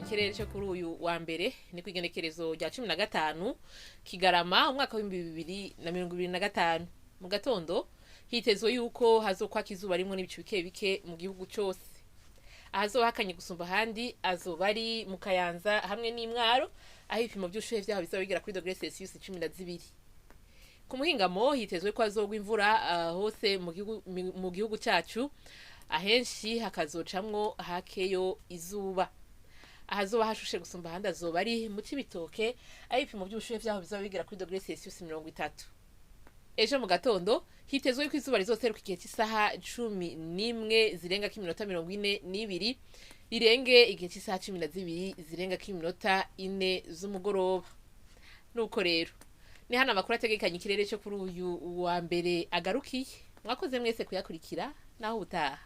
ikirere cyo kuri uyu wa mbere ni ku igenekerezo rya 15 Kigarama umwaka wa 2025 mu gatondo hitezwe yuko hazokwa kizuba rimwe n'ibicu bike bike mu gihugu cyose. Ahazohakanye gusumba handi azoba ari mu Kayanza hamwe n'Imwaro aho ibipimo by'ubushuhe vyaho bizabigera kuri degrees Celsius 12. Ku muhingamo hitezwe ko azogwa imvura hose mu gihugu cyacu, ahenshi hakazocamwo hakeyo izuba. Ahazoba hashushe gusumba handi azoba ari mu Cibitoke aho ibipimo by'ubushuhe vyaho bizabigera kuri degrees Celsius 30. Ejo mu gatondo hitezwe ko izuba rizoseruka igihe cy'isaha 11 zirenga kiminota 42 rirenge igihe cy'isaha 12 zirenga kiminota 4 z'umugoroba. Nuko rero ni hana amakuru ategekanya ikirere cyo kuri uyu wa mbere agarukiye. Mwakoze mwese kuyakurikira naho utaha.